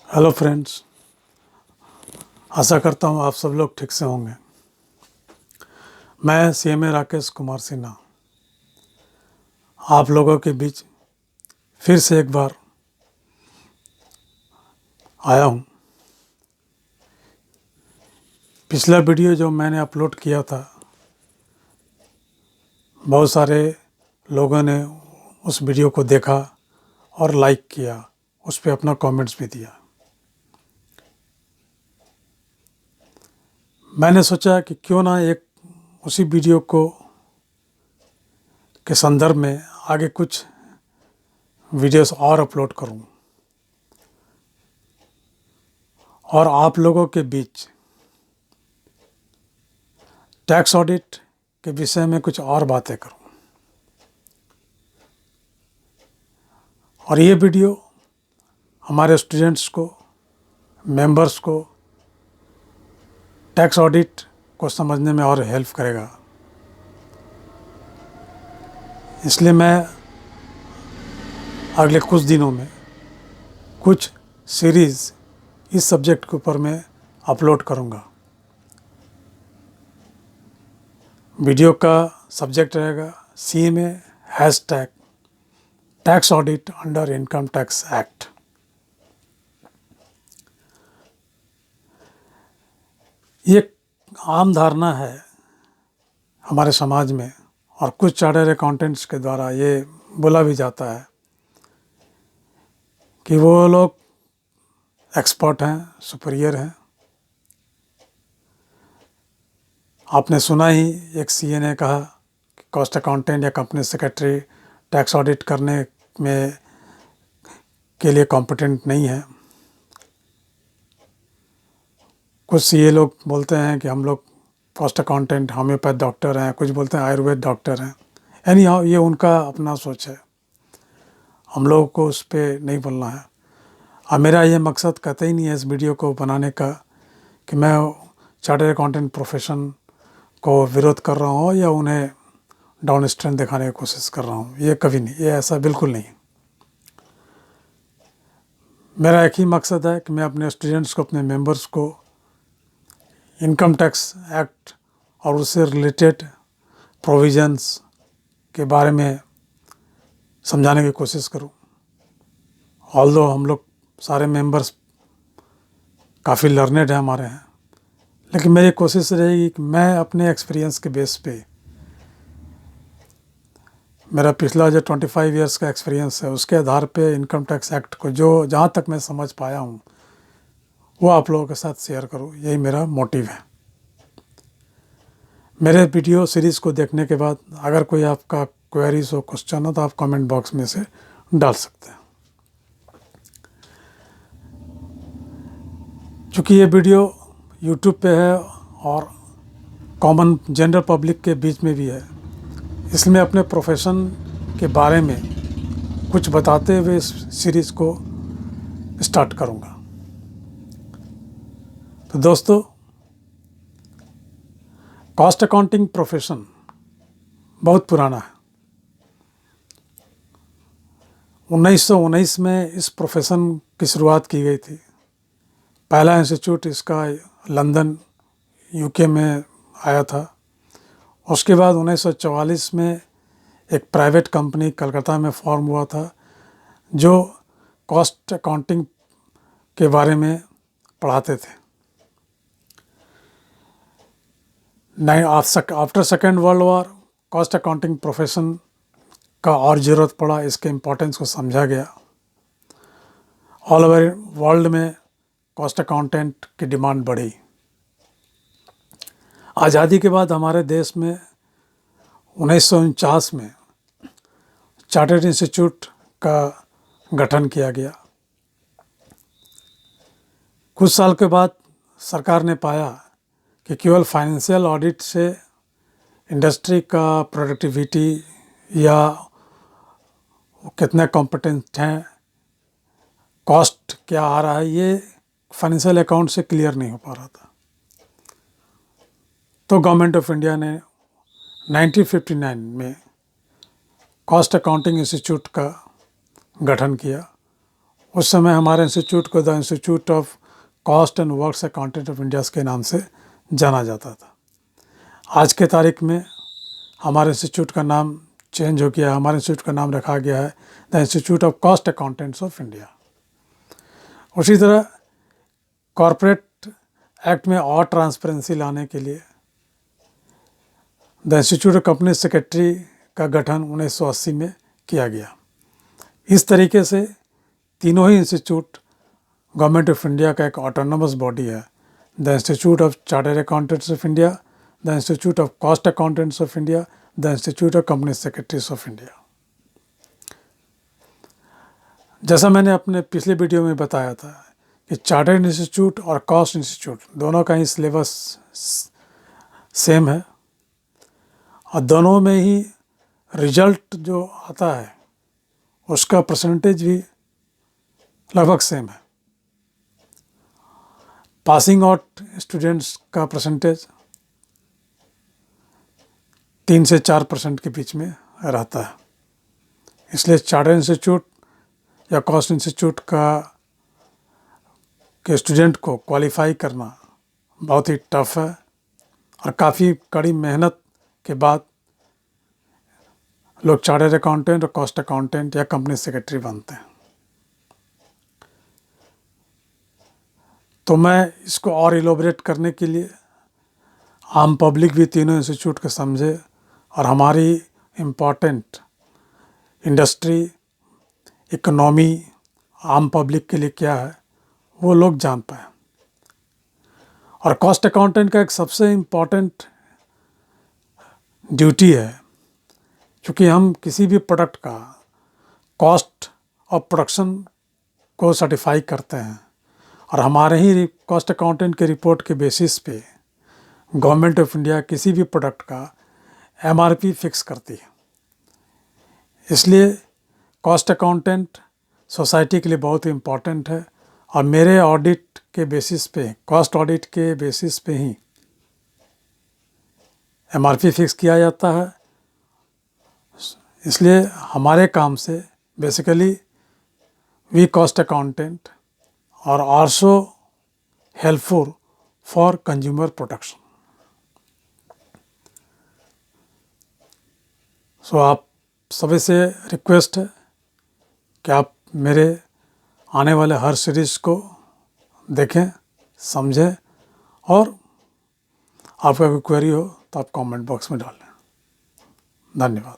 Hello friends, आशा करता हूँ आप सब लोग ठीक से होंगे। मैं सीएमए राकेश कुमार सिन्हा आप लोगों के बीच फिर से एक बार आया हूँ। पिछला वीडियो जो मैंने अपलोड किया था, बहुत सारे लोगों ने उस वीडियो को देखा और लाइक किया, उस पर अपना कमेंट्स भी दिया। मैंने सोचा कि क्यों ना एक उसी वीडियो को के संदर्भ में आगे कुछ वीडियोस और अपलोड करूं और आप लोगों के बीच टैक्स ऑडिट के विषय में कुछ और बातें करूं। और ये वीडियो हमारे स्टूडेंट्स को, मेंबर्स को टैक्स ऑडिट को समझने में और हेल्प करेगा। इसलिए मैं अगले कुछ दिनों में कुछ सीरीज़ इस सब्जेक्ट के ऊपर मैं अपलोड करूँगा। वीडियो का सब्जेक्ट रहेगा CMA hashtag tax audit under income tax act. ये आम धारणा है हमारे समाज में और कुछ चार्टर्ड अकाउंटेंट्स के द्वारा ये बोला भी जाता है कि वो लोग एक्सपर्ट हैं, सुपीरियर हैं। आपने सुना ही एक सीए ने कहा कि कॉस्ट अकाउंटेंट या कंपनी सेक्रेटरी टैक्स ऑडिट करने में के लिए कॉम्पिटेंट नहीं है। कुछ सीए लोग बोलते हैं कि हम लोग कॉस्ट अकाउंटेंट, होम्योपैथ डॉक्टर हैं, कुछ बोलते हैं आयुर्वेद डॉक्टर हैं। यानी ये उनका अपना सोच है, हम लोगों को उस पर नहीं बोलना है। और मेरा ये मकसद कतई नहीं है इस वीडियो को बनाने का कि मैं चार्टर्ड अकाउंटेंट प्रोफेशन को विरोध कर रहा हूँ या उन्हें डाउन स्ट्रेंथ दिखाने की कोशिश कर रहा हूँ। ये कभी नहीं, ये ऐसा बिल्कुल नहीं। मेरा एक ही मकसद है कि मैं अपने स्टूडेंट्स को, अपने मेंबर्स को इनकम टैक्स एक्ट और उससे रिलेटेड प्रोविजंस के बारे में समझाने की कोशिश करूं। ऑल्दो हम लोग सारे मेंबर्स काफ़ी लर्नेड हैं हमारे हैं, लेकिन मेरी कोशिश रहेगी कि मैं अपने एक्सपीरियंस के बेस पे, मेरा पिछला जो 25 इयर्स का एक्सपीरियंस है उसके आधार पे इनकम टैक्स एक्ट को जो जहाँ तक मैं समझ पाया हूँ वो आप लोगों के साथ शेयर करूँ। यही मेरा मोटिव है। मेरे वीडियो सीरीज़ को देखने के बाद अगर कोई आपका क्वेरीज हो, क्वेश्चन हो, तो आप कमेंट बॉक्स में से डाल सकते हैं। चूँकि ये वीडियो यूट्यूब पे है और कॉमन जनरल पब्लिक के बीच में भी है, इसलिए मैं अपने प्रोफेशन के बारे में कुछ बताते हुए इस सीरीज़ को स्टार्ट करूँगा। तो दोस्तों, कॉस्ट अकाउंटिंग प्रोफेशन बहुत पुराना है। 1919 में इस प्रोफेशन की शुरुआत की गई थी। पहला इंस्टीट्यूट इसका लंदन यूके में आया था। उसके बाद 1944 में एक प्राइवेट कंपनी कलकत्ता में फॉर्म हुआ था जो कॉस्ट अकाउंटिंग के बारे में पढ़ाते थे। After second world war cost accounting profession का और ज़रूरत पड़ा, इसके इम्पोर्टेंस को समझा गया। ऑल ओवर वर्ल्ड में कॉस्ट अकाउंटेंट की डिमांड बढ़ी। आज़ादी के बाद हमारे देश में 1949 में चार्टर्ड इंस्टीट्यूट का गठन किया गया। कुछ साल के बाद सरकार ने पाया कि केवल फाइनेंशियल ऑडिट से इंडस्ट्री का प्रोडक्टिविटी या कितने कॉम्पिटेंट हैं, कॉस्ट क्या आ रहा है, ये फाइनेंशियल अकाउंट से क्लियर नहीं हो पा रहा था। तो गवर्नमेंट ऑफ इंडिया ने 1959 में कॉस्ट अकाउंटिंग इंस्टीट्यूट का गठन किया। उस समय हमारे इंस्टीट्यूट को the institute of cost and works accountant of India के नाम से जाना जाता था। आज के तारीख में हमारे इंस्टीट्यूट का नाम चेंज हो गया, हमारे इंस्टीट्यूट का नाम रखा गया है the institute of cost accountants of India. उसी तरह कॉरपोरेट एक्ट में और ट्रांसपेरेंसी लाने के लिए the institute of company secretary का गठन 1980 में किया गया। इस तरीके से तीनों ही इंस्टीट्यूट गवर्नमेंट ऑफ इंडिया का एक ऑटोनोमस बॉडी है। The institute of chartered accountants of India, the institute of cost accountants of India, the institute of company secretaries of India. जैसा मैंने अपने पिछले वीडियो में बताया था कि चार्टर्ड इंस्टीट्यूट और कॉस्ट इंस्टीट्यूट दोनों का ही सिलेबस सेम है और दोनों में ही रिजल्ट जो आता है उसका परसेंटेज भी लगभग सेम है। पासिंग आउट स्टूडेंट्स का परसेंटेज 3 से 4% के बीच में रहता है। इसलिए चार्टर्ड इंस्टीट्यूट या कॉस्ट इंस्टीट्यूट के स्टूडेंट को क्वालिफाई करना बहुत ही टफ है और काफ़ी कड़ी मेहनत के बाद लोग चार्टर्ड अकाउंटेंट और कॉस्ट अकाउंटेंट या कंपनी सेक्रेटरी बनते हैं। तो मैं इसको और इलोबरेट करने के लिए आम पब्लिक भी तीनों इंस्टीट्यूट को समझे और हमारी इम्पोर्टेंट इंडस्ट्री, इकोनॉमी, आम पब्लिक के लिए क्या है वो लोग जान पाए। और कॉस्ट अकाउंटेंट का एक सबसे इम्पोर्टेंट ड्यूटी है, क्योंकि हम किसी भी प्रोडक्ट का कॉस्ट ऑफ प्रोडक्शन को सर्टिफाई करते हैं और हमारे ही कॉस्ट अकाउंटेंट के रिपोर्ट के बेसिस पे गवर्नमेंट ऑफ इंडिया किसी भी प्रोडक्ट का MRP फिक्स करती है। इसलिए कॉस्ट अकाउंटेंट सोसाइटी के लिए बहुत ही इम्पोर्टेंट है और मेरे ऑडिट के बेसिस पे, कॉस्ट ऑडिट के बेसिस पे ही MRP फिक्स किया जाता है। इसलिए हमारे काम से बेसिकली वी कॉस्ट अकाउंटेंट और also helpful for consumer protection. So आप सभी से रिक्वेस्ट है कि आप मेरे आने वाले हर सीरीज़ को देखें, समझें और आपका कोई क्वेरी हो तो आप कमेंट बॉक्स में डालें। धन्यवाद।